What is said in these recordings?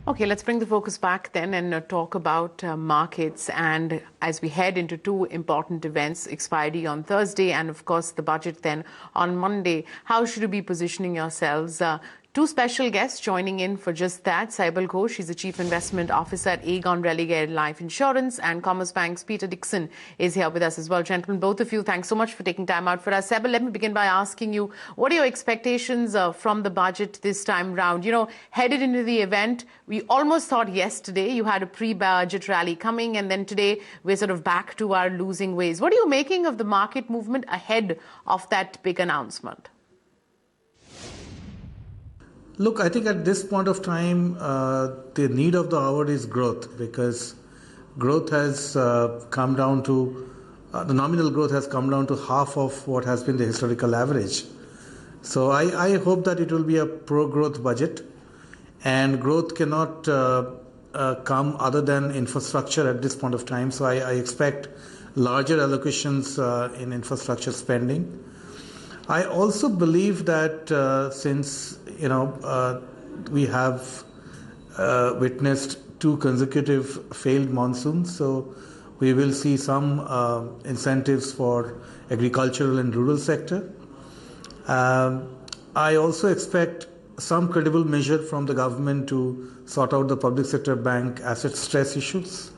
Okay, let's bring the focus back then and talk about markets. And as we head into two important events, expiry on Thursday and, of course, the budget then on Monday, how should you be positioning yourselves? Two special guests joining in for just that. Saibal Ghosh, she's the Chief Investment Officer at Aegon Religare Life Insurance, and Commerce Bank's Peter Dixon is here with us as well. Gentlemen, both of you, thanks so much for taking time out for us. Saibal, let me begin by asking you, what are your expectations from the budget this time round? You know, headed into the event, we almost thought yesterday you had a pre-budget rally coming, and then today we're sort of back to our losing ways. What are you making of the market movement ahead of that big announcement? Look, I think at this point of time, the need of the hour is growth, because growth has come down to, the nominal growth has come down to half of what has been the historical average. So I hope that it will be a pro-growth budget, and growth cannot come other than infrastructure at this point of time. So I expect larger allocations in infrastructure spending. I also believe that since we have witnessed two consecutive failed monsoons, so we will see some incentives for agricultural and rural sector. I also expect some credible measure from the government to sort out the public sector bank asset stress issues,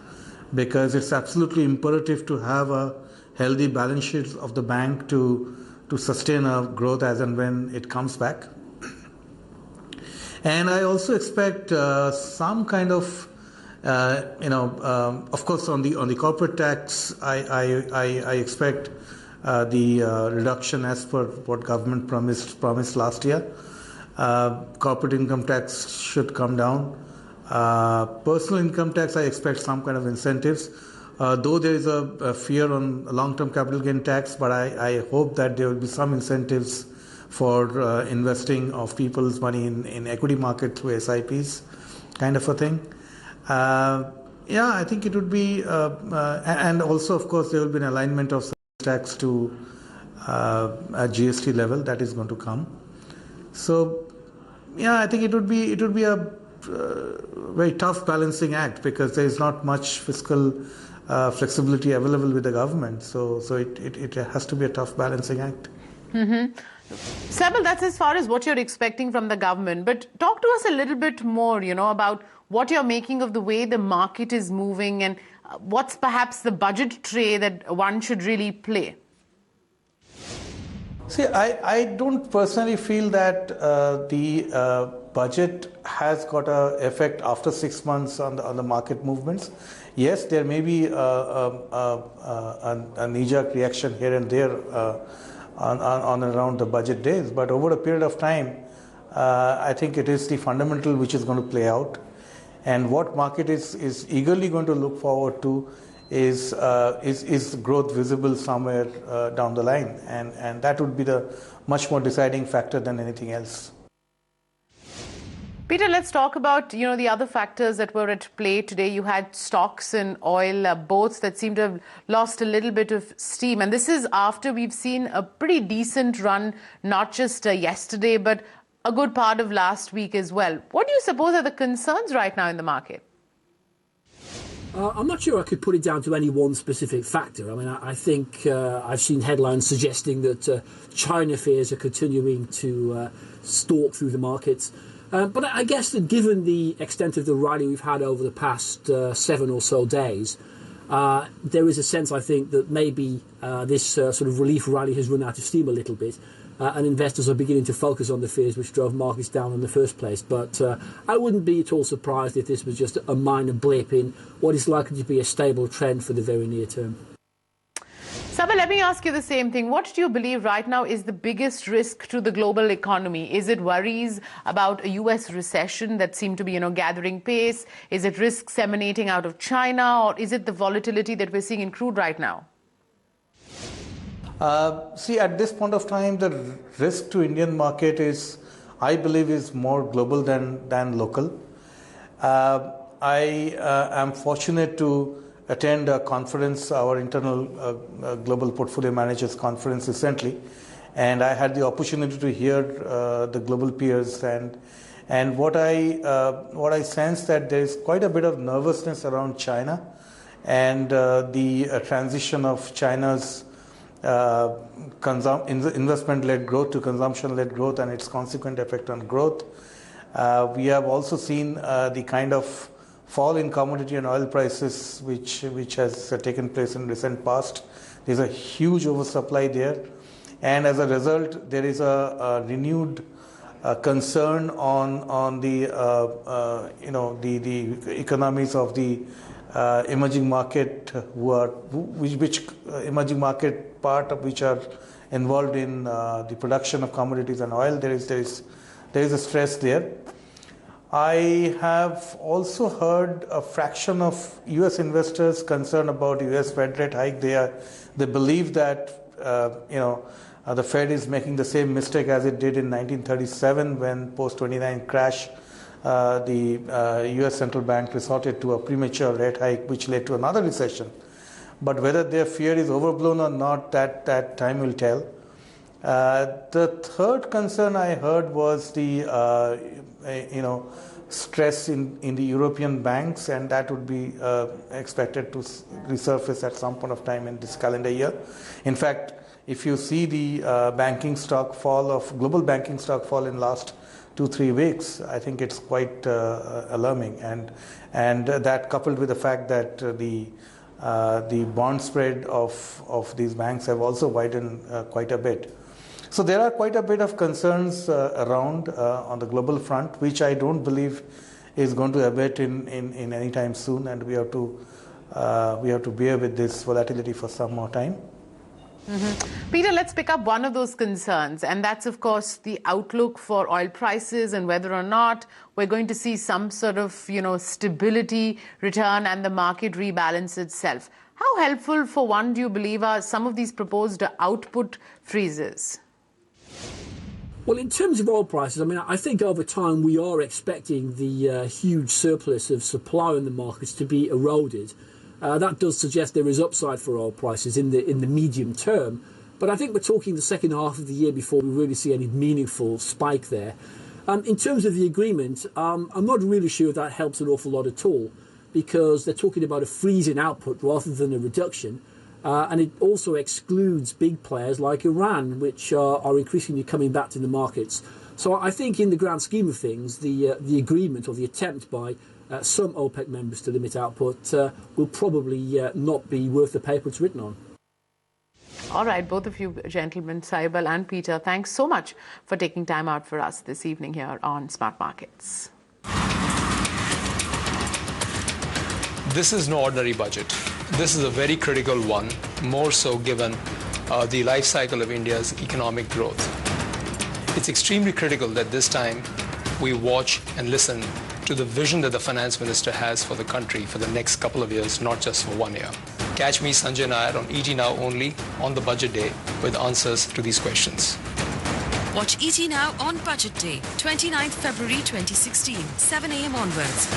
because it's absolutely imperative to have a healthy balance sheet of the bank to sustain our growth as and when it comes back. And I also expect some kind of, of course, on the corporate tax, I expect the reduction as per what government promised last year. Corporate income tax should come down. Personal income tax, I expect some kind of incentives. Though there is a fear on long-term capital gain tax, but I hope that there will be some incentives for investing of people's money in equity market through SIPs, kind of a thing. I think it would be, and also, of course, there will be an alignment of tax to a GST level that is going to come. So, I think it would be a very tough balancing act, because there is not much fiscal flexibility available with the government. So it has to be a tough balancing act. Mm-hmm. Saibal, that's as far as what you're expecting from the government. But talk to us a little bit more, about what you're making of the way the market is moving, and what's perhaps the budget tray that one should really play. See, I don't personally feel that the budget has got an effect after 6 months on the market movements. Yes, there may be a knee-jerk reaction here and there on around the budget days, but over a period of time, I think it is the fundamental which is going to play out, and what market is eagerly going to look forward to is growth visible somewhere down the line, and that would be the much more deciding factor than anything else. Peter, let's talk about, the other factors that were at play today. You had stocks and oil, both that seem to have lost a little bit of steam. And this is after we've seen a pretty decent run, not just yesterday, but a good part of last week as well. What do you suppose are the concerns right now in the market? I'm not sure I could put it down to any one specific factor. I mean, I think I've seen headlines suggesting that China fears are continuing to stalk through the markets. But I guess that given the extent of the rally we've had over the past 7 or so days, there is a sense, I think, that maybe this sort of relief rally has run out of steam a little bit, and investors are beginning to focus on the fears which drove markets down in the first place. But I wouldn't be at all surprised if this was just a minor blip in what is likely to be a stable trend for the very near term. Saibal, let me ask you the same thing. What do you believe right now is the biggest risk to the global economy? Is it worries about a US recession that seem to be, gathering pace? Is it risks emanating out of China? Or is it the volatility that we're seeing in crude right now? See, at this point of time, the risk to Indian market I believe, is more global than local. I am fortunate to attend a conference, our internal global portfolio managers conference recently, and I had the opportunity to hear the global peers, and And what I sense that there is quite a bit of nervousness around China and the transition of China's investment-led growth to consumption-led growth and its consequent effect on growth. We have also seen the kind of fall in commodity and oil prices which has taken place in recent past. There's a huge oversupply there, and as a result, there is a renewed concern on the the economies of the emerging market which emerging market part of which are involved in the production of commodities and oil. There is a stress there. I have also heard a fraction of U.S. investors concerned about U.S. Fed rate hike. They believe that the Fed is making the same mistake as it did in 1937 when post-29 crash. The U.S. Central Bank resorted to a premature rate hike, which led to another recession. But whether their fear is overblown or not, that time will tell. The third concern I heard was the stress in the European banks, and that would be expected to resurface at some point of time in this calendar year. In fact, if you see the global banking stock fall in last 2-3 weeks, I think it's quite alarming, and that coupled with the fact that the bond spread of these banks have also widened quite a bit. So there are quite a bit of concerns around on the global front, which I don't believe is going to abate in any time soon, and we have to bear with this volatility for some more time. Mm-hmm. Peter, let's pick up one of those concerns, and that's, of course, the outlook for oil prices and whether or not we're going to see some sort of, stability return and the market rebalance itself. How helpful, for one, do you believe are some of these proposed output freezes? Well, in terms of oil prices, I think over time we are expecting the huge surplus of supply in the markets to be eroded. That does suggest there is upside for oil prices in the medium term, but I think we're talking the second half of the year before we really see any meaningful spike there. In terms of the agreement, I'm not really sure if that helps an awful lot at all, because they're talking about a freeze in output rather than a reduction, and it also excludes big players like Iran, which are increasingly coming back to the markets. So I think in the grand scheme of things, the agreement or the attempt by some OPEC members to limit output will probably not be worth the paper it's written on. All right, both of you gentlemen, Saibal and Peter, thanks so much for taking time out for us this evening here on Smart Markets. This is no ordinary budget. This is a very critical one, more so given the life cycle of India's economic growth. It's extremely critical that this time we watch and listen to the vision that the finance minister has for the country for the next couple of years, not just for 1 year. Catch me, Sanjay Nair, on ET Now only on the Budget Day with answers to these questions. Watch ET Now on Budget Day, 29th February 2016, 7 a.m. onwards.